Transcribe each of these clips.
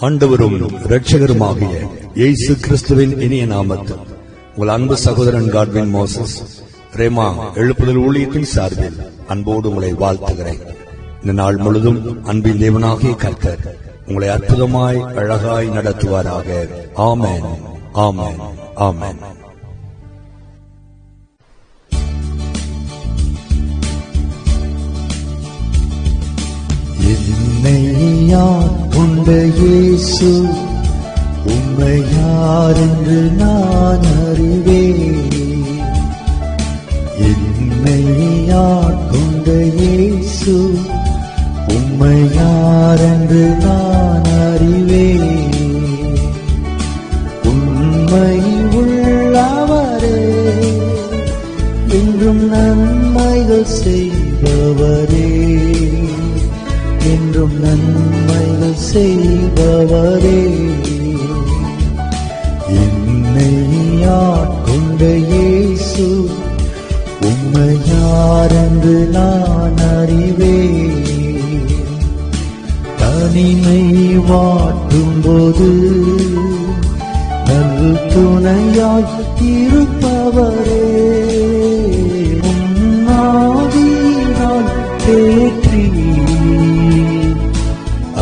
ஆண்டவரும் இரட்சகருமாகிய இயேசு கிறிஸ்துவின் இனிய நாமத்தில் உங்கள் அன்பு சகோதரன் காட்வின் மோசஸ் ரேமா எழுப்புதல் ஊழியத்தின் சார்பில் அன்போடு உங்களை வாழ்த்துகிறேன். இந்த நாள் முழுதும் அன்பின் தேவனாகிய கர்த்தர் உங்களை அற்புதமாய் அழகாய் நடத்துவாராக. ஆமென், ஆமென், ஆமென். என்னை ஆட்கொண்ட இயேசு உம்மை யார் என்று நான் அறிவேன். என்னை ஆட்கொண்ட இயேசு உம்மை யார் என்று நான் அறிவேன். உண்மை உள்ளவரே, என்றும் நன்மைகள் செய்பவரே, என்றும் நன்மைகள் செய்பவரே. என்னை ஆட்கொண்ட இயேசு உம்மை யார் என்று நான் அறிவேன். தனிமை வாட்டும் போது நல் துணையாய் இருப்பவரே, உன்னாவியினால் தேற்றி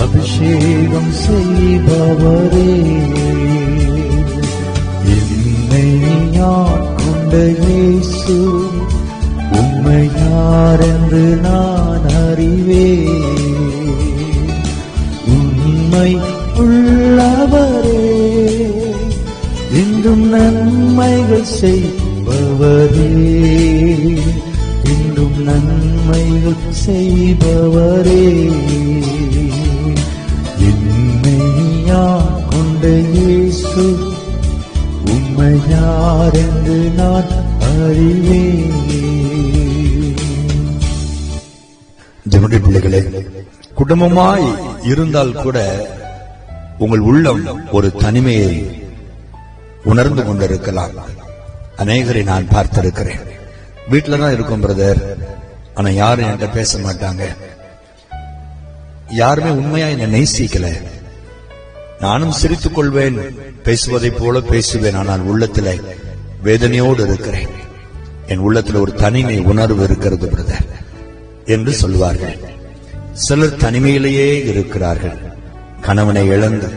அபிஷேகம் செய்பவரே. என்னை ஆட்கொண்ட இயேசு உம்மை யார் என்று நான் அறிவேன். உண்மை உள்ளவரே, என்றும் நன்மைகள் செய்பவரே, என்றும் நன்மைகள் செய்பவரே. என்னை ஆட்கொண்ட இயேசு உம்மை யார் என்று நான் அறிவேன். ஜெபடி பிள்ளைகளே, குடும்பமாய் இருந்தால் கூட உங்கள் உள்ளம் ஒரு தனிமையை உணர்ந்து கொண்டிருக்கலாம். அநேகரை நான் பார்த்திருக்கிறேன். வீட்டுல தான் இருக்கும் பிரதர், ஆனா யாரும் என்கிட்ட பேச மாட்டாங்க, யாருமே உண்மையா என்னை நேசிக்கல. நானும் சிரித்துக் கொள்வேன், பேசுவதை போல பேசுவேன், ஆனால் உள்ளத்துல வேதனையோடு இருக்கிறேன். என் உள்ளத்துல ஒரு தனிமை உணர்வு இருக்கிறது பிரதர் என்று சொல்வார்கள். சிலர் தனிமையிலேயே இருக்கிறார்கள். கணவனை இழந்து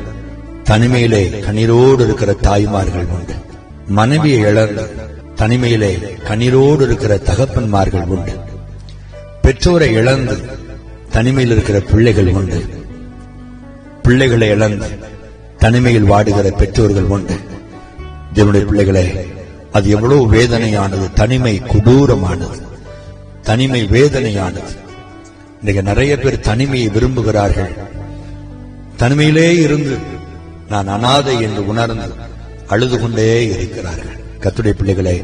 தனிமையிலே கண்ணீரோடு இருக்கிற தாய்மார்கள் உண்டு. மனைவியை இழந்து தனிமையிலே கண்ணீரோடு இருக்கிற தகப்பன்மார்கள் உண்டு. பெற்றோரை இழந்து தனிமையில் இருக்கிற பிள்ளைகள் உண்டு. பிள்ளைகளை இழந்து தனிமையில் வாடுகிற பெற்றோர்கள் உண்டு. தேவனுடைய பிள்ளைகளே, அது எவ்வளவு வேதனையானது. தனிமை கொடூரமானது, தனிமை வேதனையானது. இன்னைக்கு நிறைய பேர் தனிமையை விரும்புகிறார்கள். தனிமையிலே இருந்து நான் அனாதை என்று உணர்ந்து அழுது கொண்டே இருக்கிறார்கள். கர்த்தருடைய பிள்ளைகளே,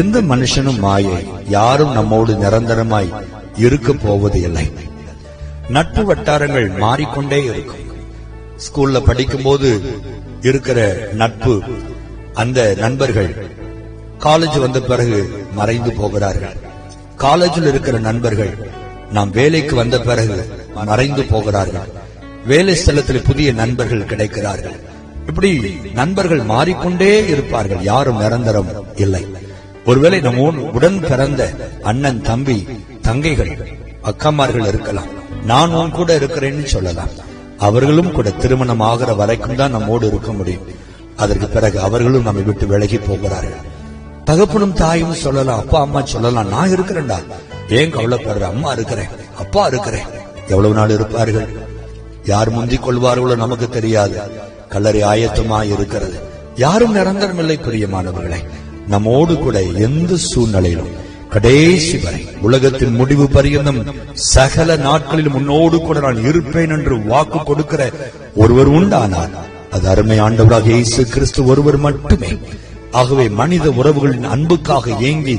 எந்த மனுஷனும் மாயை, யாரும் நம்மோடு நிரந்தரமாய் இருக்க போவது இல்லை. நட்பு வட்டாரங்கள் மாறிக்கொண்டே இருக்கும். ஸ்கூல்ல படிக்கும் போது இருக்கிற நட்பு, அந்த நண்பர்கள் காலேஜ் வந்த பிறகு மறைந்து போகிறார்கள். காலேஜில் இருக்கிற நண்பர்கள் நாம் வேலைக்கு வந்த பிறகு மறைந்து போகிறார்கள். வேலை ஸ்தலத்தில் புதிய நண்பர்கள் கிடைக்கிறார்கள். இப்படி நண்பர்கள் மாறிக்கொண்டே இருப்பார்கள். யாரும் நிரந்தரம் இல்லை. ஒருவேளை நம்மோடு உடன் பிறந்த அண்ணன், தம்பி, தங்கைகள், அக்காமார்கள் இருக்கலாம். நான் உன் கூட இருக்கிறேன்னு சொல்லலாம். அவர்களும் கூட திருமணம் ஆகிற வரைக்கும் தான் நம்மோடு இருக்க முடியும். அதற்கு பிறகு அவர்களும் நம்மை விட்டு விலகி போகிறார்கள். தகப்பனும் தாயும் சொல்லலாம், அப்பா அம்மா சொல்லலாம், நான் இருக்கிறேன்டா, ஏன் கவலைப்படுற, அம்மா இருக்கிறேன், அப்பா இருக்கிறேன். எவ்வளவு நாள் இருப்பார்கள்? யார் முந்திக் கொள்வார்களோ நமக்கு தெரியாது. கல்லறை ஆயத்தமாய் இருக்கிறது. யாரும் நிரந்தரம் இல்லை. பிரியமானவர்களே, நம்மோடு கூட எந்த சூழ்நிலையிலும் கடைசி வரை, உலகத்தின் முடிவு பரியந்தம் சகல நாட்களிலும் முன்னோடு கூட நான் இருப்பேன் என்று வாக்கு கொடுக்கிற ஒருவர் உண்டானால் அது அருமை ஆண்டவராக இயேசு கிறிஸ்து ஒருவர் மட்டுமே. ஆகவே மனித உறவுகளின் அன்புக்காக ஏங்கி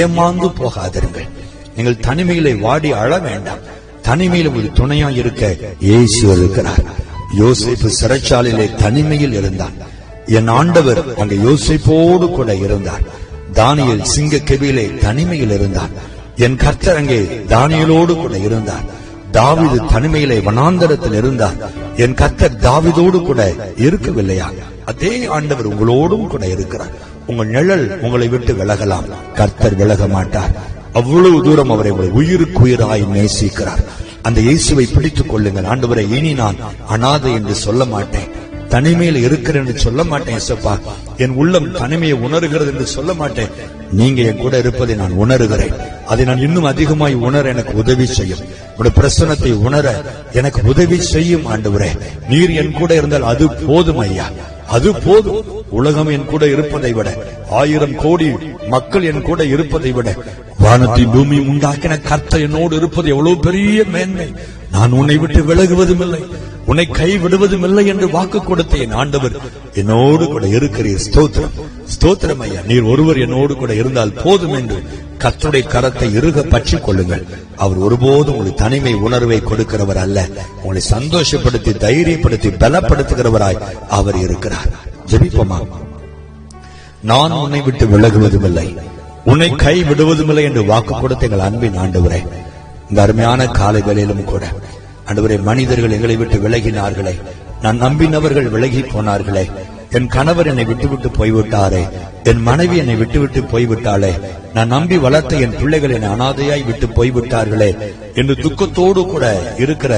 ஏமாந்து போகாதிருங்கள். நீங்கள் தனிமையிலே வாடி அழ வேண்டாம். தனிமையில் ஒரு துணையாய் இருக்க இயேசு இருக்கிறார். யோசேப்பு சிறைச்சாலையிலே தனிமையில் இருந்தார். என் ஆண்டவர் அங்கே யோசேப்போடு கூட இருந்தார். தானியேல் சிங்க கெபியிலே தனிமையில் இருந்தார். என் கர்த்தர் அங்கே தானியேலோடு கூட இருந்தார். தாவீது தனிமையிலே வனாந்தரத்தில் இருந்தார். என் கர்த்தர் தாவீதோடு கூட இருக்கவில்லையா? அதே ஆண்டவர் உங்களோடும் கூட இருக்கிறார். உங்கள் நிழல் உங்களை விட்டு விலகலாம், கர்த்தர் விலக மாட்டார். அவ்வளவு தூரம் அவரை உயிருக்குயிராய் நேசிக்கிறார். அந்த இயேசுவை பிடித்துக் கொள்ளுங்கள். ஆண்டவரை, இனி நான் அனாதை என்று சொல்ல மாட்டேன், தனிமையில் இருக்கிறேன் என்று சொல்ல மாட்டேன். இயேசுப்பா, என் உள்ளம் தனிமையை உணர்கிறது என்று சொல்ல மாட்டேன். நீங்க என் கூட இருப்பதை நான் உணர்கிறேன். அதை நான் இன்னும் அதிகமாய் உணர எனக்கு உதவி செய்யும். உடைய பிரசன்னத்தை உணர எனக்கு உதவி செய்யும். ஆண்டவரே, நீர் என் கூட இருந்தால் அது போதும் ஐயா, அது போதும். உலகம் என் கூட இருப்பதை விட, 1000 கோடி மக்கள் என் கூட இருப்பதை விட, வானத்தை பூமி உண்டாக்கின கர்த்தர் என்னோடு இருப்பது எவ்வளவு பெரிய மேன்மை. நான் உன்னை விட்டு விலகுவதும் இல்லை, உன்னை கைவிடுவதும் இல்லை என்று வாக்கு கொடுத்த என் ஆண்டவர் என்னோடு கூட இருக்கிறீர். ஸ்தோத்திரம், ஸ்தோத்திரம் ஐயா. நீர் ஒருவர் என்னோடு கூட இருந்தால் போதும் என்று கர்த்தருடைய கரத்தை இறுக பற்றிக் கொள்ளுங்கள். அவர் ஒருபோதும் உங்களுக்கு தனிமை உணர்வை கொடுக்கிறவர் அல்ல, உங்களை சந்தோஷப்படுத்தி தைரியப்படுத்தி பலப்படுத்துகிறவராய் அவர் இருக்கிறார். ஜெபிப்போமா? நான் உன்னை விட்டு விலகுவதும் இல்லை, உன்னை கை விடுவதும் இல்லை என்று வாக்கு கொடுத்த எங்கள் அன்பின் ஆண்டவரே, இந்த அருமையான காலை வேளையிலும் கூட ஆண்டவரே, மனிதர்கள் எங்களை விட்டு விலகினார்களே, நான் நம்பினவர்கள் விலகி போனார்களே, என் கணவர் என்னை விட்டுவிட்டு போய்விட்டாரே, என் மனைவி என்னை விட்டுவிட்டு போய்விட்டாளே, நான் நம்பி வளர்த்த என் பிள்ளைகள் என்னை அனாதையாய் விட்டு போய்விட்டார்களே என்று துக்கத்தோடு கூட இருக்கிற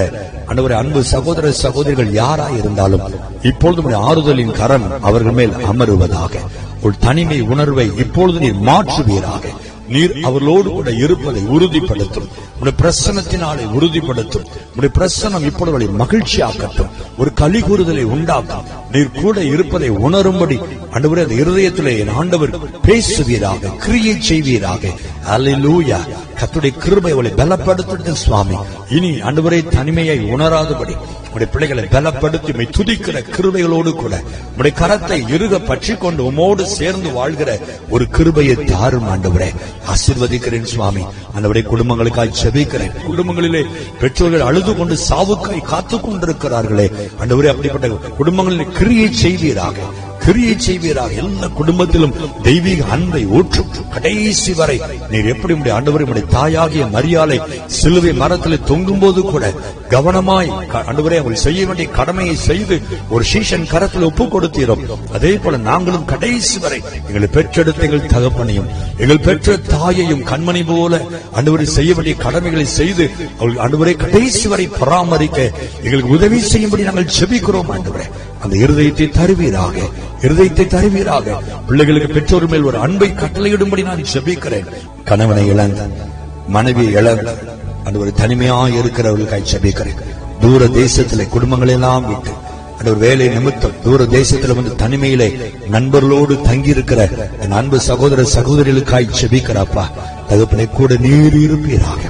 ஆண்டவரே, அன்பு சகோதர சகோதரிகள் யாராய் இருந்தாலும் இப்பொழுது ஆறுதலின் கரம் அவர்கள் மேல் அமருவதாக. ஒரு தனிமை உணர்வை இப்பொழுது நீர் மாற்றுவீராக. நீர் அவர்களோடு கூட இருப்பதை உறுதிப்படுத்தும். உடைய பிரசன்னத்தினாலே உறுதிப்படுத்தும். உடைய பிரசன்னம் இப்பொழுது மகிழ்ச்சியாக்கட்டும், ஒரு கலிகூறுதலை உண்டாக்கும். நீர் கூட இருப்பதை உணரும்படி ஆண்டவரே, அந்த இருதயத்திலே என் ஆண்டவர் பேசுவீராக, கிரியை செய்வீராக. அல்லேலூயா. கர்த்தருடைய கிருபை அவளை பலப்படுத்தட்டும் சுவாமி. இனி ஆண்டவரே, தனிமையை உணராதபடி உடைய பிள்ளைகளை பலப்படுத்தி துதிக்கிற கிருபைகளோடு கூட உடைய கரத்தை இறுக பற்றி கொண்டு உமோடு சேர்ந்து வாழ்கிற ஒரு கிருபையை தாரும் ஆண்டவரே. ஆசீர்வதிக்கிறேன் சுவாமி. ஆண்டவரே, குடும்பங்களுக்காய் செபிக்கிறேன். குடும்பங்களிலே பெற்றோர்கள் அழுது கொண்டு சாவுக்காய் காத்துக் கொண்டிருக்கிறார்களே ஆண்டவரே, அப்படிப்பட்ட குடும்பங்களில் கிரியை செய்வீராக, கிரியை செய்வீராக. எல்லா குடும்பத்திலும் தெய்வீக அன்பை ஊற்றும். கடைசி வரை நீர் எப்படி உடைய ஆண்டவரே, உடைய தாயாகிய மரியாதை சிலுவை மரத்தில் தொங்கும் போது கூட கவனமாய் ஆண்டவரே அவர்கள் செய்ய வேண்டிய கடமையை செய்து ஒரு சீஷன் கரத்தில் ஒப்பு கொடுத்தீரோம். அதே போல நாங்களும் கடைசி வரை எங்களை பெற்றெடுத்த எங்கள் தகப்பனையும் எங்கள் பெற்ற தாயையும் கண்மணி போல ஆண்டவரை செய்ய வேண்டிய கடமைகளை செய்து அவர்கள் ஆண்டவரை கடைசி வரை பராமரிக்க எங்களுக்கு உதவி செய்யும்படி நாங்கள் செபிக்கிறோம். ஆண்டவரே, அந்த இருதயத்தை தருவீராக, இருதயத்தை தருவீராக. பிள்ளைகளுக்கு பெற்றோர் மேல் ஒரு அன்பை கட்டளையிடும்படி நான் செபிக்கிறேன். கணவனை இழந்த, மனைவியை இழந்த ஆண்டவரே, தனிமையாக இருக்கிறவர்களுக்காய் செபிக்கிறேன். தூர தேசத்திலே குடும்பங்கள் எல்லாம் விட்டு ஆண்டவர் வேலை நிமித்தம் தூர தேசத்துல வந்து தனிமையிலே நண்பர்களோடு தங்கி இருக்கிற என் அன்பு சகோதர சகோதரிகளுக்காய் செபிக்கிறாப்பா. தகப்பனை கூட நீர் இருப்பீராக,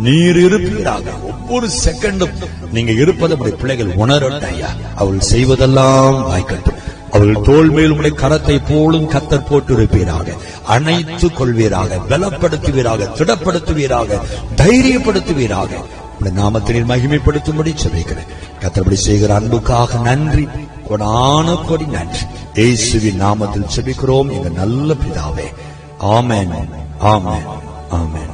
நீர் இருப்பீராக. ஒவ்வொரு செகண்டும் நீங்க இருப்பதை உடைய பிள்ளைகள் உணரட்டும் ஐயா. அவள் செய்வதெல்லாம் வாய்க்கட்டும். அவர்கள் தோல் மேல் உடைய கரத்தை போலும் கத்தர் போட்டு இருப்பீராக. அணைத்துக் கொள்வீராக, பலப்படுத்துவீராக, திடப்படுத்துவீராக, தைரியப்படுத்துவீராக. உடைய நாமத்தினை மகிமைப்படுத்தும்படி செபிக்கிறேன். கத்தர்படி செய்கிற அன்புக்காக நன்றி, கொடான கொடி நன்றி. இயேசுவின் நாமத்தில் செபிக்கிறோம் எங்கள் நல்ல பிதாவே. ஆமென், ஆமென், ஆமென்.